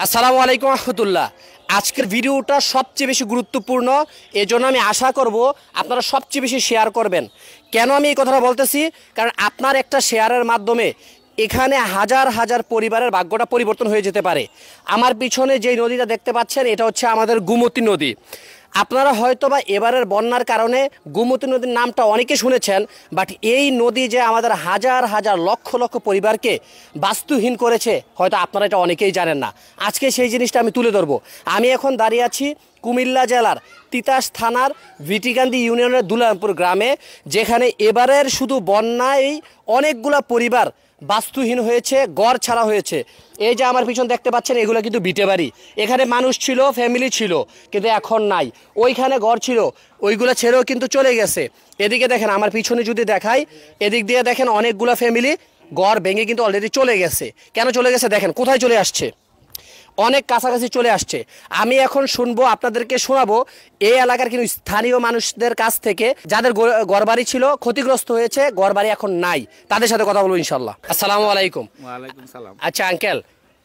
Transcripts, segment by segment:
আসসালামু আলাইকুম রহমতুল্লাহ। আজকের ভিডিওটা সবচেয়ে বেশি গুরুত্বপূর্ণ, এজন্য আমি আশা করব আপনারা সবচেয়ে বেশি শেয়ার করবেন। কেন আমি এই কথাটা বলতেছি? কারণ আপনার একটা শেয়ারের মাধ্যমে এখানে হাজার হাজার পরিবারের ভাগ্যটা পরিবর্তন হয়ে যেতে পারে। আমার পিছনে যেই নদীটা দেখতে পাচ্ছেন এটা হচ্ছে আমাদের গোমতী নদী। আপনারা হয়তো বা এবারের বন্যার কারণে গোমতী নদীর নামটা অনেকে শুনেছেন, বাট এই নদী যে আমাদের হাজার হাজার লক্ষ লক্ষ পরিবারকে বাস্তুহীন করেছে হয়তো আপনারা এটা অনেকেই জানেন না। আজকে সেই জিনিসটা আমি তুলে ধরবো। আমি এখন দাঁড়িয়ে আছি কুমিল্লা জেলার তিতাস থানার ভিটিকান্দি ইউনিয়নের দুলারামপুর গ্রামে, যেখানে এবারের শুধু বন্যায় অনেকগুলা পরিবার বাস্তুহীন হয়েছে, ঘর ছাড়া হয়েছে। এই যে আমার পিছন দেখতে পাচ্ছেন এগুলো কিন্তু ভিটে বাড়ি। এখানে মানুষ ছিল, ফ্যামিলি ছিল, কিন্তু এখন নাই। ওইখানে ঘর ছিল, ওইগুলো ছেড়েও কিন্তু চলে গেছে। এদিকে দেখেন আমার পিছনে যদি দেখাই, এদিক দিয়ে দেখেন অনেকগুলো ফ্যামিলি ঘর ভেঙে কিন্তু অলরেডি চলে গেছে। কেন চলে গেছে দেখেন, কোথায় চলে আসছে, অনেক কাছাকাছি চলে আসছে। আমি এখন শুনবো, আপনাদেরকে শোনাবো এই এলাকার কিন্তু স্থানীয় মানুষদের কাছ থেকে, যাদের ঘরবাড়ি ছিল, ক্ষতিগ্রস্ত হয়েছে, ঘরবাড়ি এখন নাই, তাদের সাথে কথা বলবো ইনশাল্লাহ। আসসালামু আলাইকুম। ওয়ালাইকুম সালাম। আচ্ছা আঙ্কেল,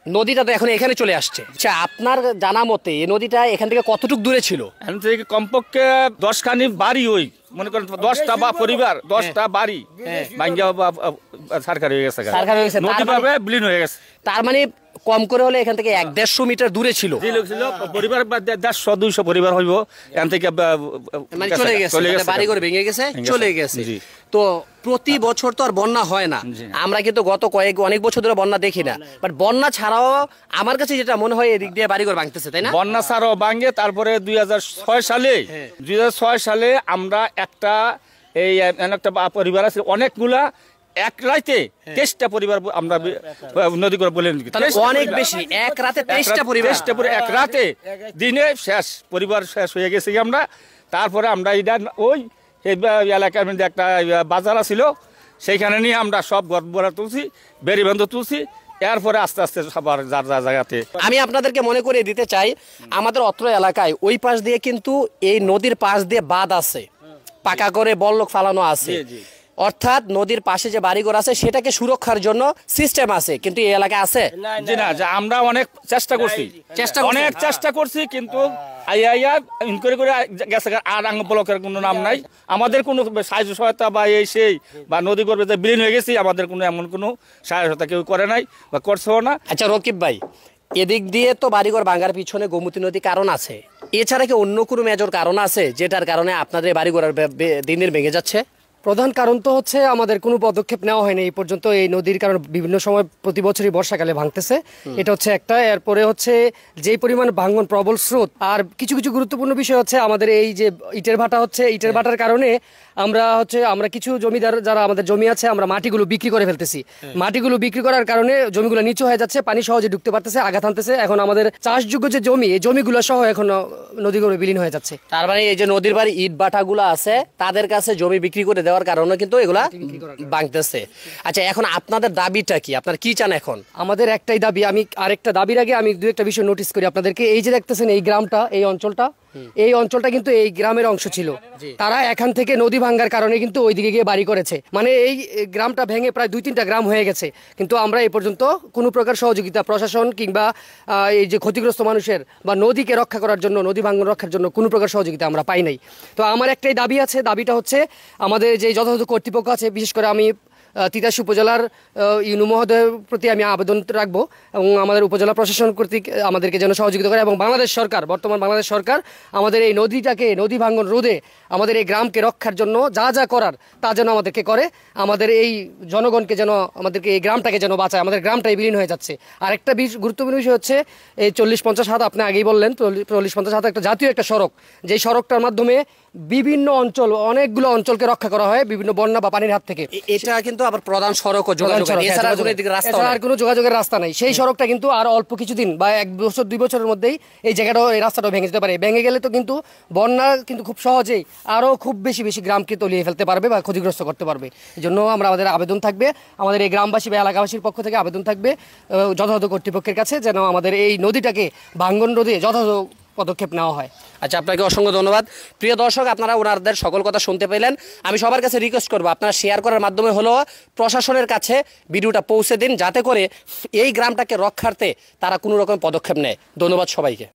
নদীটা তো এখন এখানে চলে আসছে। আচ্ছা, আপনার জানা মতে এই নদীটা এখান থেকে কতটুকু দূরে ছিল? এখান থেকে কমপক্ষে 10খানি বাড়ি, ওই মনে করেন 10টা বা পরিবার, 10টা বাড়ি ভাঙ্গা সরকার হয়ে গেছে, নদী ভাবে বিলীন হয়ে গেছে। তার মানে কম করে হলে এখান থেকে 1-150 মিটার দূরে ছিল পরিবার, 150-200 পরিবার হইব। এখান থেকে চলে গেছে, বাড়ি ঘর ভেঙে গেছে, চলে গেছে। তো প্রতি বছর তো আর বন্যা হয় না, আমরা কিন্তু গত অনেক বছর ধরে বন্যা দেখি না। বাট বন্যা ছাড়াও আমার কাছে যেটা মনে হয় এদিক দিয়ে বাড়িঘর ভাঙতেছে, তাই না? বন্যা ছাড়াও ভাঙে। তারপরে 2006 সালে আমরা একটা পরিবার আছে, অনেকগুলা এক রাতে 23টা পরিবার আমরা নদী করে বলে অনেক বেশি। এক রাতে 23টা পরিবার, এক রাতে দিনে শেষ, পরিবার শেষ হয়ে গেছি আমরা। তারপরে আমরা ওই এলাকার মধ্যে একটা বাজার ছিল, সেইখানে নিয়ে আমরা সব ঘর তুলছি, বেড়িবন্ধ তুলছি। এরপরে আস্তে আস্তে সবার যার যার জায়গাতে। আমি আপনাদেরকে মনে করিয়ে দিতে চাই, আমাদের অত্র এলাকায় ওই পাশ দিয়ে কিন্তু এই নদীর পাশ দিয়ে বাঁধ আছে, পাকা করে বল্লক ফালানো আছে। অর্থাৎ নদীর পাশে যে বাড়িঘর আছে সেটাকে সুরক্ষার জন্য সিস্টেম আছে, কিন্তু এই এলাকায় আছে না। আমরা অনেক চেষ্টা করছি, কিন্তু আর আঙ্গ ব্লকের কোনো নাম নাই, আমাদের কোনো সাহায্য সহায়তা বা এই সেই বা নদী গর্ভে যে বিলীন হয়ে গেছি, আমাদের কোনো এমন কোনো সহায়তা কেউ করে নাই বা করছেও না। আচ্ছা রকিব ভাই, এদিক দিয়ে তো বাড়িঘর ভাঙার পিছনে গোমতী নদী কারণ আছে, এছাড়া কি অন্য কোনো মেজর কারণ আছে যেটার কারণে আপনাদের বাড়িঘর দিন দিন ভেঙে যাচ্ছে? প্রধান কারণ তো হচ্ছে আমাদের কোনো পদক্ষেপ নেওয়া হয়নি এই পর্যন্ত এই নদীর, কারণ বিভিন্ন সময় প্রতি বছরই বর্ষাকালে ভাঙতেছে, এটা হচ্ছে একটা। এরপরে হচ্ছে যেই পরিমাণ ভাঙন, প্রবল স্রোত, আর কিছু কিছু গুরুত্বপূর্ণ বিষয় হচ্ছে আমাদের এই যে ইটের ভাটা হচ্ছে, ইটের ভাটার কারণে আমরা কিছু জমিদার যারা আমাদের জমি আছে, আমরা মাটিগুলো বিক্রি করে ফেলতেছি। মাটিগুলো বিক্রি করার কারণে জমিগুলো নিচু হয়ে যাচ্ছে, পানি সহজে ঢুকতে পারতেছে, আঘাত আনতেছে। এখন আমাদের চাষযোগ্য যে জমি, এই জমিগুলো সহ এখন নদীগুলো বিলীন হয়ে যাচ্ছে। তার মানে এই যে নদীর বাড়ি ইট ভাটাগুলো আছে, তাদের কাছে জমি বিক্রি করে দেওয়ার কারণে কিন্তু এগুলা ভাঙতেছে। আচ্ছা, এখন আপনাদের দাবিটা কি? আপনার কি চান এখন? আমাদের একটাই দাবি। আমি আরেকটা দাবির আগে আমি দু একটা বিষয় নোটিস করি আপনাদেরকে। এই যে দেখতেছেন এই গ্রামটা, এই অঞ্চলটা কিন্তু এই গ্রামের অংশ ছিল। তারা এখান থেকে নদী ভাঙ্গার কারণে কিন্তু ওইদিকে গিয়ে বাড়ি করেছে। মানে এই গ্রামটা ভেঙে প্রায় 2-3টা গ্রাম হয়ে গেছে, কিন্তু আমরা এই পর্যন্ত কোনো প্রকার সহযোগিতা প্রশাসন কিংবা এই যে ক্ষতিগ্রস্ত মানুষের বা নদীকে রক্ষা করার জন্য, নদী ভাঙ্গন রক্ষার জন্য কোনো প্রকার সহযোগিতা আমরা পাই নাই। তো আমার একটাই দাবি আছে, দাবিটা হচ্ছে আমাদের যে যথাযথ কর্তৃপক্ষ আছে, বিশেষ করে আমি তিতাস উপজেলার ইউনু মহোদয়ের প্রতি আমি আবেদন রাখবো, এবং আমাদের উপজেলা প্রশাসন কর্তৃক আমাদেরকে যেন সহযোগিতা করে, এবং বাংলাদেশ সরকার, বর্তমান বাংলাদেশ সরকার আমাদের এই নদীটাকে, নদী ভাঙ্গন রোধে, আমাদের এই গ্রামকে রক্ষার জন্য যা যা করার তা যেন আমাদেরকে করে, আমাদের এই জনগণকে যেন, আমাদেরকে এই গ্রামটাকে যেন বাঁচায়। আমাদের গ্রামটাই বিলীন হয়ে যাচ্ছে। আর একটা গুরুত্বপূর্ণ বিষয় হচ্ছে এই 40-50 হাত, আপনি আগেই বললেন 40-50 হাত একটা জাতীয় একটা সড়ক, যেই সড়কটার মাধ্যমে বিভিন্ন অঞ্চল, অনেকগুলো অঞ্চলকে রক্ষা করা হয় বিভিন্ন বন্যা বা পানির হাত থেকে। এটা কিন্তু আবার প্রধান সড়ক ও যোগাযোগের, এছাড়া আর কোনো যোগাযোগের রাস্তা নাই। সেই সড়কটা কিন্তু আর অল্প কিছুদিন বা 1-2 বছরের মধ্যেই এই জায়গাটা, এই রাস্তাটাও ভেঙে যেতে পারে। ভেঙে গেলে তো কিন্তু বন্যা কিন্তু খুব সহজেই আরও খুব বেশি গ্রামকে তলিয়ে ফেলতে পারবে বা ক্ষতিগ্রস্ত করতে পারবে। এই জন্য আমাদের আবেদন থাকবে, আমাদের এই গ্রামবাসী বা এলাকাবাসীর পক্ষ থেকে আবেদন থাকবে যথাযথ কর্তৃপক্ষের কাছে, যেন আমাদের এই নদীটাকে ভাঙ্গন রোধে যথাযথ পদক্ষেপ নেওয়া হয়। আচ্ছা, আপনাকে অসংখ্য ধন্যবাদ। প্রিয় দর্শক, আপনারা ওনাদের সকল কথা শুনতে পেলেন। আমি সবার কাছে রিকোয়েস্ট করবো, আপনারা শেয়ার করার মাধ্যমে হলেও প্রশাসনের কাছে ভিডিওটা পৌঁছে দিন, যাতে করে এই গ্রামটাকে রক্ষার্থে তারা কোনো রকম পদক্ষেপ নেয়। ধন্যবাদ সবাইকে।